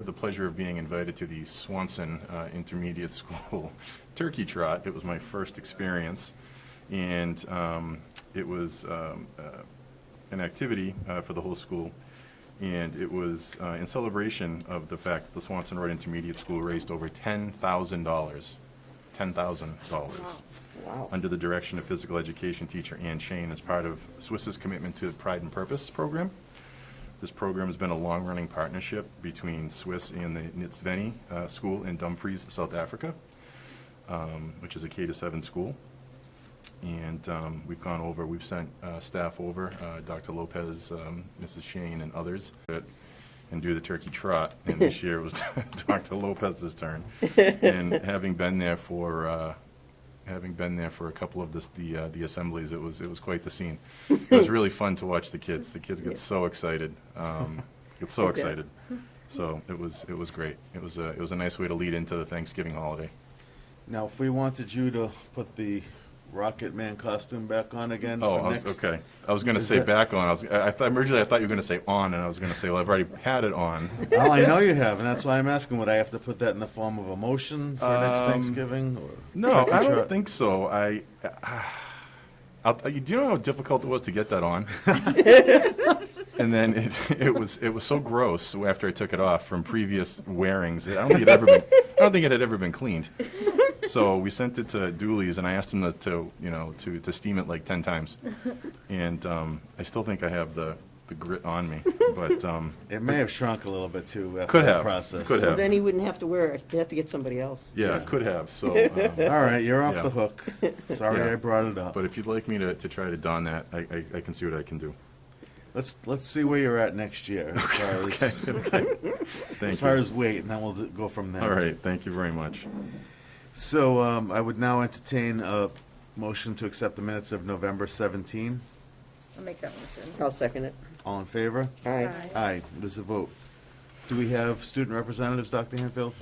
the pleasure of being invited to the Swanson Intermediate School Turkey Trot. It was my first experience, and it was an activity for the whole school, and it was in celebration of the fact that the Swanson Road Intermediate School raised over $10,000. $10,000. Wow. Under the direction of physical education teacher Ann Shane as part of Swiss's commitment to the Pride and Purpose program. This program has been a long-running partnership between Swiss and the Nitsveni School in Dumfries, South Africa, which is a K-7 school. And we've sent staff over, Dr. Lopez, Mrs. Shane, and others, and do the turkey trot. And this year it was Dr. Lopez's turn. And having been there for a couple of the assemblies, it was quite the scene. It was really fun to watch the kids. The kids get so excited, excited. So it was great. It was a nice way to lead into the Thanksgiving holiday. Now, if we wanted you to put the Rocket Man costume back on again Oh, for next... okay. I was going to Is say that- back on. Originally I thought you were going to say on, and I was going to say, well, I've already had it on. Well, I know you have, and that's why I'm asking, would I have to put that in the form of a motion for next Thanksgiving? Or No, turkey I don't trot? think so. Do you know how difficult it was to get that on? And then it was so gross after I took it off from previous wearings. I don't think it had ever been cleaned. So we sent it to Dooley's, and I asked him to steam it like 10 times. And I still think I have the grit on me, but It may have shrunk a little bit, too, after Could the have. process. Could So have. then he wouldn't have to wear it. He'd have to get somebody else. yeah, could have. So, All right, you're off Yeah. the hook. Sorry Yeah. I brought it up. but if you'd like me to try to don that, I can see what I can do. Let's see where you're at next year as far as, Thank as far you. as weight, and then we'll go from there. All right, thank you very much. So I would now entertain a motion to accept the minutes of November 17. I'll make that motion. I'll second it. All in favor? All right. Aye, it is a vote. Do we have student representatives, Dr. Hanfield?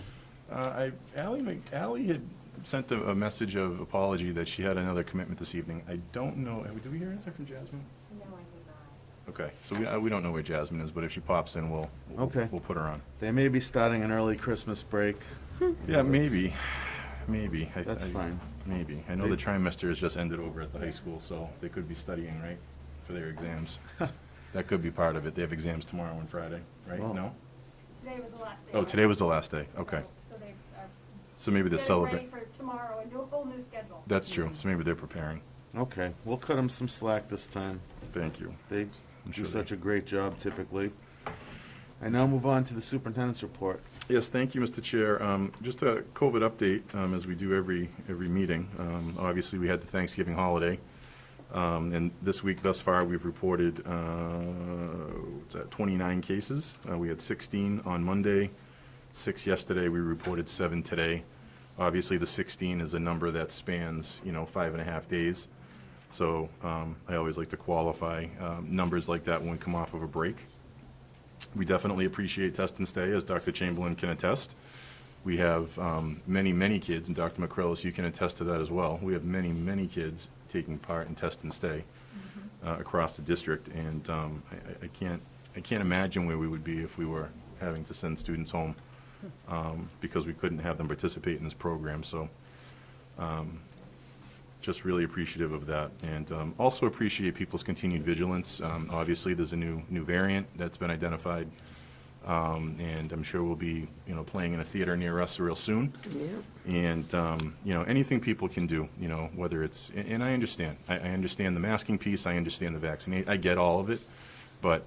Allie had sent a message of apology that she had another commitment this evening. I don't know, do we hear anything from Jasmine? No, I did not. Okay, so we don't know where Jasmine is, but if she pops in, we'll put her on. They may be starting an early Christmas break. Yeah, maybe. That's fine. Maybe. I know the trimester has just ended over at the high school, so they could be studying, right, for their exams. That could be part of it. They have exams tomorrow and Friday, right? Well- No? Today was the last day. Oh, today was the last day. Okay. So they are So maybe they're getting celebrating. ready for tomorrow and do a whole new schedule. That's true. So maybe they're preparing. Okay, we'll cut them some slack this time. Thank you. They I'm do sure such a great job typically. I now move on to the superintendent's report. Yes, thank you, Mr. Chair. Just a COVID update, as we do every meeting. Obviously, we had the Thanksgiving holiday, and this week thus far, we've reported 29 cases. We had 16 on Monday, 6 yesterday. We reported 7 today. Obviously, the 16 is a number that spans, 5.5 days. So I always like to qualify numbers like that when we come off of a break. We definitely appreciate test and stay, as Dr. Chamberlain can attest. We have many kids, and Dr. McCrillis, you can attest to that as well. We have many kids taking part in test and stay across the district, and I can't imagine where we would be if we were having to send students home because we couldn't have them participate in this program. So just really appreciative of that, and also appreciate people's continued vigilance. Obviously, there's a new variant that's been identified, and I'm sure we'll be, playing in a theater near us real soon. Yeah. And anything people can do, whether it's, and I understand the masking piece, I understand the vaccination, I get all of it, but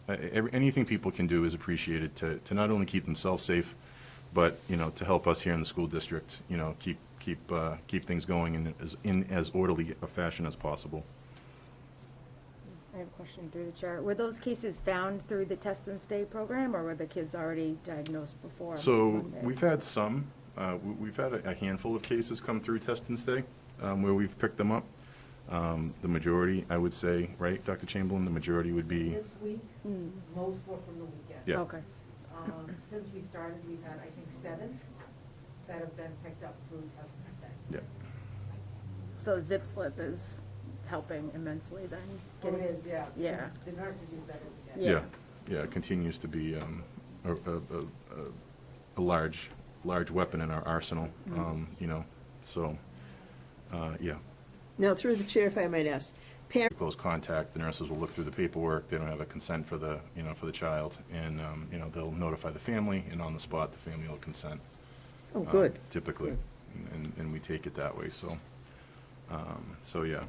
anything people can do is appreciated to not only keep themselves safe, but to help us here in the school district, keep things going in as orderly a fashion as possible. I have a question through the chair. Were those cases found through the test and stay program, or were the kids already diagnosed before So Monday? we've had some, we've had a handful of cases come through test and stay where we've picked them up. The majority, I would say, right, Dr. Chamberlain, the majority would be, This week, most were from the weekend. yeah. Okay. Since we started, we've had, I think, 7 that have been picked up through test and stay. Yeah. So zip slip is helping immensely then? Oh, it is, yeah. Yeah. The nurses use that every day. Yeah. Yeah, it continues to be a large weapon in our arsenal, you know, so, yeah. Now, through the chair, if I might ask, parents, Close contact, the nurses will look through the paperwork, they don't have a consent for the, you know, for the child, and, you know, they'll notify the family, and on the spot, the family will consent. oh, good. Typically, and we take it that way, so, so, yeah.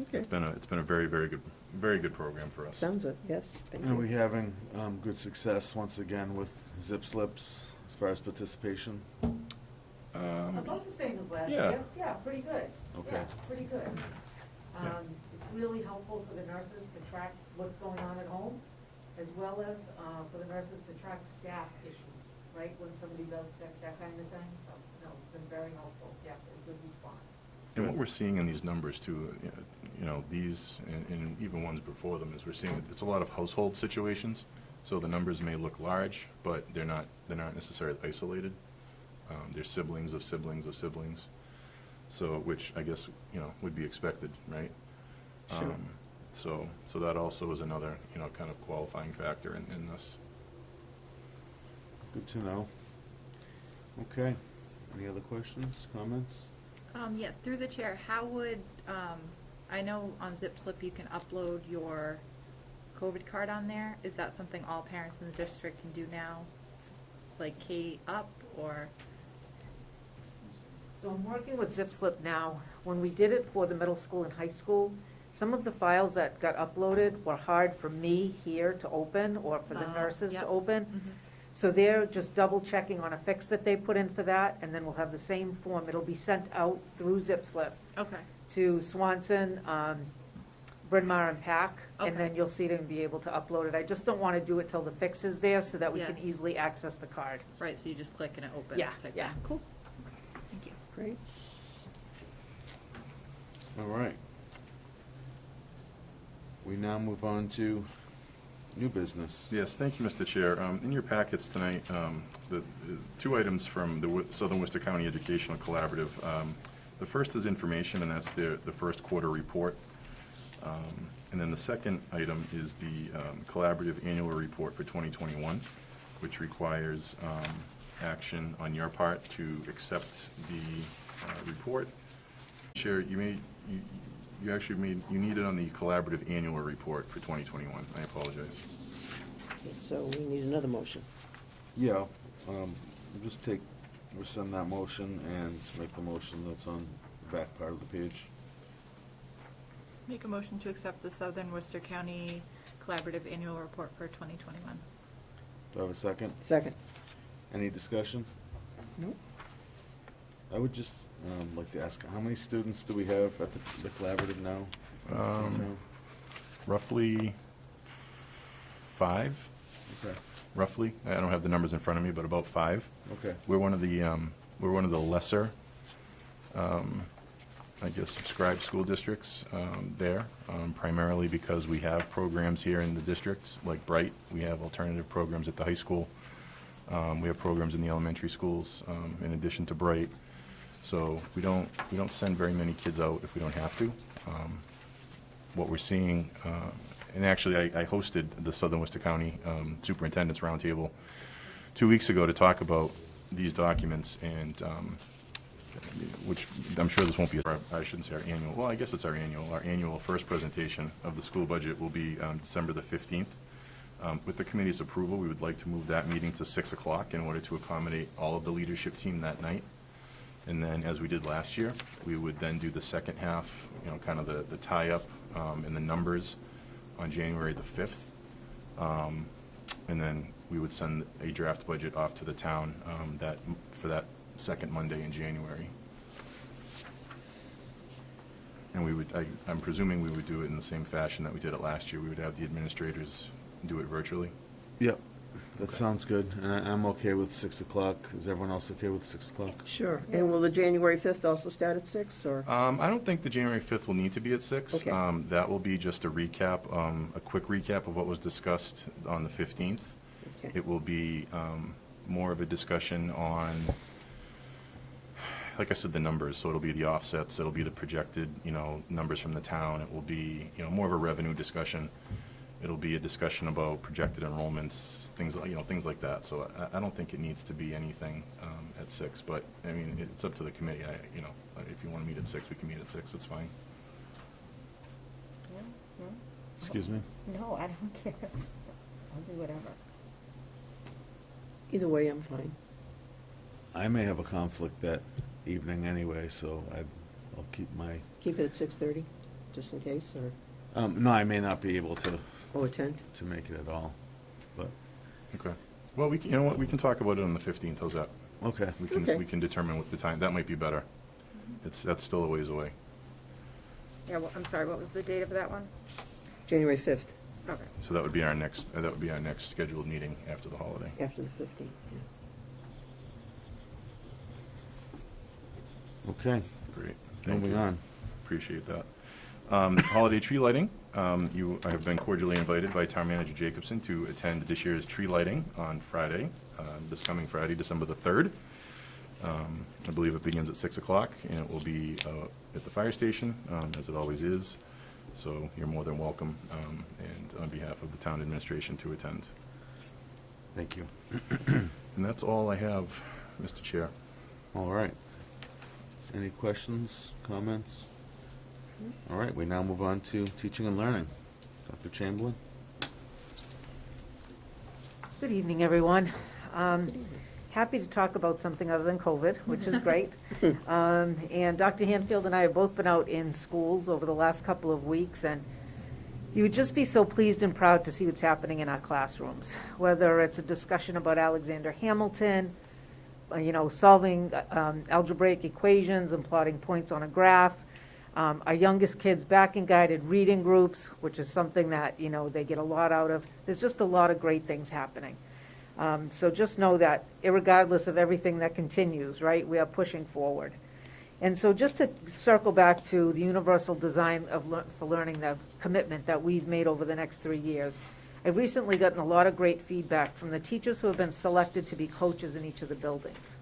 Okay, It's been a very, very good program for us. sounds it, yes, thank Are we you. having good success once again with zip slips as far as participation? About the same as last Yeah. year. Yeah, pretty good. Okay. Yeah, pretty good. Yeah. It's really helpful for the nurses to track what's going on at home, as well as for the nurses to track staff issues, right? When somebody's out sick, that kind of thing. So, no, it's been very helpful. Yes, a good response. And what we're seeing in these numbers too, you know, these, and even ones before them, is we're seeing, it's a lot of household situations. So the numbers may look large, but they're not necessarily isolated. They're siblings of siblings of siblings. So, which I guess, you know, would be expected, right? Sure. So that also is another, you know, kind of qualifying factor in this. Good to know. Okay. Any other questions, comments? Yeah, through the chair, how would, I know on Zip Slip you can upload your COVID card on there. Is that something all parents in the district can do now? Like K up, or? So I'm working with ZipSlip now. When we did it for the middle school and high school, some of the files that got uploaded were hard for me here to open or for the Oh, nurses to yep. open. Mhm. So they're just double checking on a fix that they put in for that, and then we'll have the same form. It'll be sent out through ZipSlip Okay, to Swanson, Bryn Mawr and Pack, and Okay. then you'll see it and be able to upload it. I just don't want to do it till the fix is there so that we Yeah. can easily access the card. right, so you just click and it opens Yeah, type yeah. thing. Cool, thank you. Great. All right. We now move on to new business. Yes, thank you, Mr. Chair. In your packets tonight, the two items from the Southern Worcester County Educational Collaborative. The first is information, and that's the first quarter report. And then the second item is the collaborative annual report for 2021, which requires action on your part to accept the report. Chair, you actually need it on the collaborative annual report for 2021. I apologize. Okay, so we need another motion. Yeah, we'll just rescind that motion and make the motion that's on the back part of the page. Make a motion to accept the Southern Worcester County Collaborative Annual Report for 2021. Do I have a second? Second. Any discussion? Nope. I would just like to ask, how many students do we have at the collaborative now? Roughly 5, Okay, roughly. I don't have the numbers in front of me, but about 5. okay. We're one of the lesser, I guess, subscribed school districts there, primarily because we have programs here in the districts, like Bright. We have alternative programs at the high school. We have programs in the elementary schools, in addition to Bright. So we don't send very many kids out if we don't have to. What we're seeing, and actually I hosted the Southern Worcester County Superintendent's Roundtable 2 weeks ago to talk about these documents, and which I'm sure this won't be, I shouldn't say our annual, well, I guess it's our annual. Our annual first presentation of the school budget will be December the 15th. With the committee's approval, we would like to move that meeting to 6 o'clock in order to accommodate all of the leadership team that night. And then, as we did last year, we would then do the second half, you know, kind of the tie-up and the numbers on January the 5th. And then we would send a draft budget off to the town for that second Monday in January. And we would, I'm presuming we would do it in the same fashion that we did it last year. We would have the administrators do it virtually. Yep, that sounds good, and I'm okay with 6 o'clock. Is everyone else okay with 6 o'clock? Sure. And will the January 5th also start at 6, or? I don't think the January 5th will need to be at 6. Okay. That will be just a recap, a quick recap of what was discussed on the 15th. Okay. It will be more of a discussion on, like I said, the numbers. So it'll be the offsets, it'll be the projected, you know, numbers from the town. It will be, you know, more of a revenue discussion. It'll be a discussion about projected enrollments, things like that. So I don't think it needs to be anything at 6, but, I mean, it's up to the committee. If you want to meet at 6, we can meet at 6, it's fine. Excuse me? No, I don't care. I'll do whatever. Either way, I'm fine. I may have a conflict that evening anyway, so I'll keep my, Keep it at 6:30, just in case, or, no, I may not be able to attend. make it at all, but, Okay. Well, you know what, we can talk about it on the 15th, how's that? okay. Okay. We can determine what the time, that might be better. That's still a ways away. Yeah, well, I'm sorry, what was the date of that one? January 5th, Okay. So that would be our next scheduled meeting after the holiday. after the 15th, yeah. Okay, Great. Thank moving you. on. Appreciate that. Holiday tree lighting, I have been cordially invited by Town Manager Jacobson to attend this year's tree lighting on Friday, this coming Friday, December the 3rd. I believe it begins at 6 o'clock, and it will be at the fire station, as it always is. So you're more than welcome, and on behalf of the town administration, to attend. Thank you. And that's all I have, Mr. Chair. All right. Any questions, comments? All right, we now move on to teaching and learning. Dr. Chamberlain? Good evening, everyone. Happy to talk about something other than COVID, which is great. And Dr. Hanfield and I have both been out in schools over the last couple of weeks, and you would just be so pleased and proud to see what's happening in our classrooms, whether it's a discussion about Alexander Hamilton, solving algebraic equations and plotting points on a graph. Our youngest kids back in guided reading groups, which is something that, they get a lot out of. There's just a lot of great things happening. So just know that irregardless of everything that continues, right, we are pushing forward. And so just to circle back to the universal design for learning, the commitment that we've made over the next 3 years, I've recently gotten a lot of great feedback from the teachers who have been selected to be coaches in each of the buildings.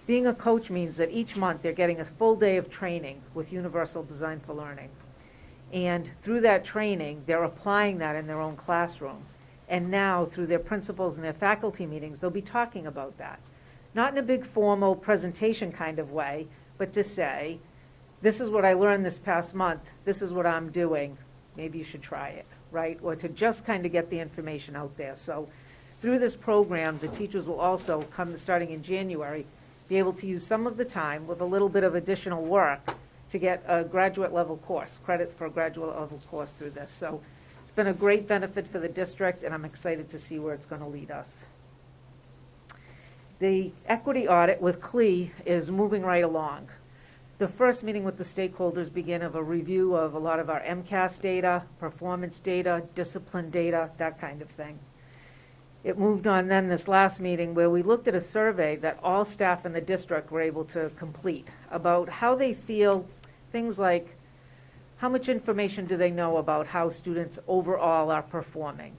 Being a coach means that each month they're getting a full day of training with Universal Design for Learning. And through that training, they're applying that in their own classroom. And now, through their principals and their faculty meetings, they'll be talking about that. Not in a big formal presentation kind of way, but to say, this is what I learned this past month, this is what I'm doing, maybe you should try it, right? Or to just kind of get the information out there. So through this program, the teachers will also come, starting in January, be able to use some of the time with a little bit of additional work to get a graduate level course, credit for a graduate level course through this. So it's been a great benefit for the district, and I'm excited to see where it's going to lead us. The equity audit with CLE is moving right along. The first meeting with the stakeholders began of a review of a lot of our MCAS data, performance data, discipline data, that kind of thing. It moved on then this last meeting where we looked at a survey that all staff in the district were able to complete about how they feel, things like how much information do they know about how students overall are performing?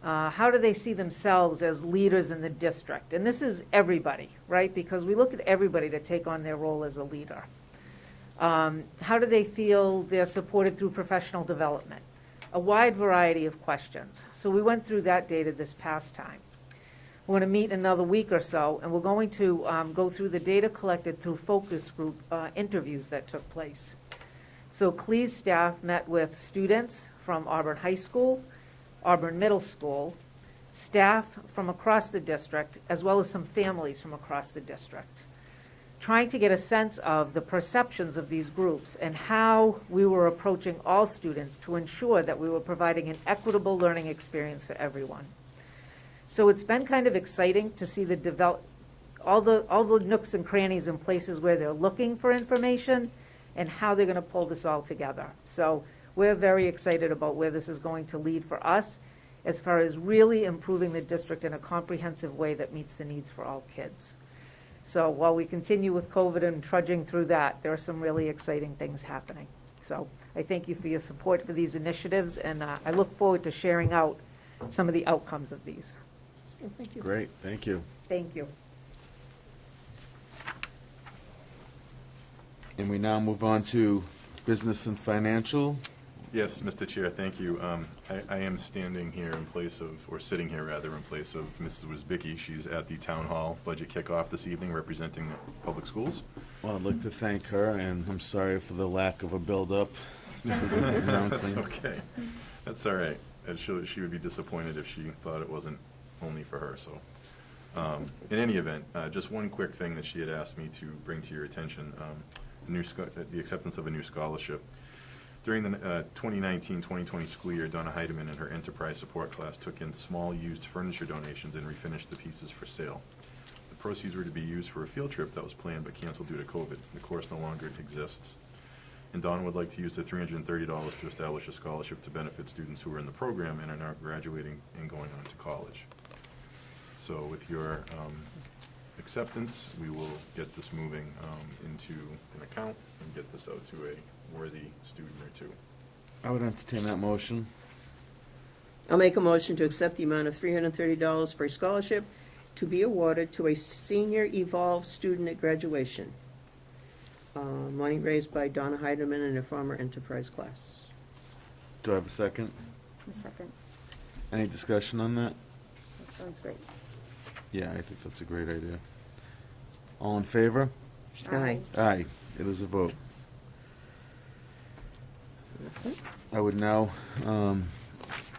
How do they see themselves as leaders in the district? And this is everybody, right? Because we look at everybody to take on their role as a leader. How do they feel they're supported through professional development? A wide variety of questions. So we went through that data this past time. We're going to meet another week or so, and we're going to go through the data collected through focus group interviews that took place. So CLE's staff met with students from Auburn High School, Auburn Middle School, staff from across the district, as well as some families from across the district, trying to get a sense of the perceptions of these groups and how we were approaching all students to ensure that we were providing an equitable learning experience for everyone. So it's been kind of exciting to see all the nooks and crannies and places where they're looking for information and how they're going to pull this all together. So we're very excited about where this is going to lead for us as far as really improving the district in a comprehensive way that meets the needs for all kids. So while we continue with COVID and trudging through that, there are some really exciting things happening. So I thank you for your support for these initiatives, and I look forward to sharing out some of the outcomes of these. Oh, thank you. Great, thank you. Thank you. And we now move on to business and financial. Yes, Mr. Chair, thank you. I am standing here in place of, or sitting here rather, in place of Mrs. Wisbicki. She's at the Town Hall budget kickoff this evening, representing the public schools. Well, I'd like to thank her, and I'm sorry for the lack of a build-up. That's Announcing. okay. That's all right. And she would be disappointed if she thought it wasn't only for her, so. In any event, just one quick thing that she had asked me to bring to your attention, the acceptance of a new scholarship. During the 2019-2020 school year, Donna Heidemann and her enterprise support class took in small used furniture donations and refinished the pieces for sale. The proceeds were to be used for a field trip that was planned but canceled due to COVID. The course no longer exists. And Donna would like to use the $330 to establish a scholarship to benefit students who are in the program and are now graduating and going on to college. So with your acceptance, we will get this moving into an account and get this out to a worthy student or two. I would entertain that motion. I'll make a motion to accept the amount of $330 for a scholarship to be awarded to a senior Evolve student at graduation. Money raised by Donna Heidemann and her former enterprise class. Do I have a second? A second. Any discussion on that? That sounds great. Yeah, I think that's a great idea. All in favor? Aye. Aye, it is a vote. That's it. I would now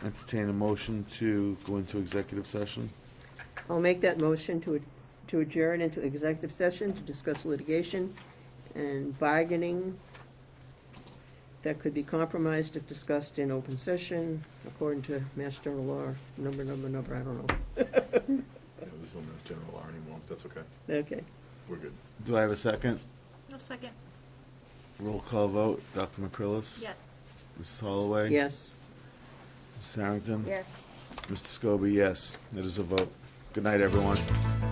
entertain a motion to go into executive session. I'll make that motion to adjourn into executive session to discuss litigation and bargaining that could be compromised if discussed in open session, according to Mass General Law, number, I don't know. Yeah, there's no Mass General law anymore. That's okay. Okay. We're good. Do I have a second? No, second. Roll call vote. Dr. McCrillis? Yes. Mrs. Holloway? Yes. Ms. Harrington? Yes. Mr. Scobie, yes. It is a vote. Good night, everyone.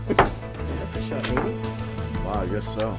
That's a short meeting. Wow, I guess so.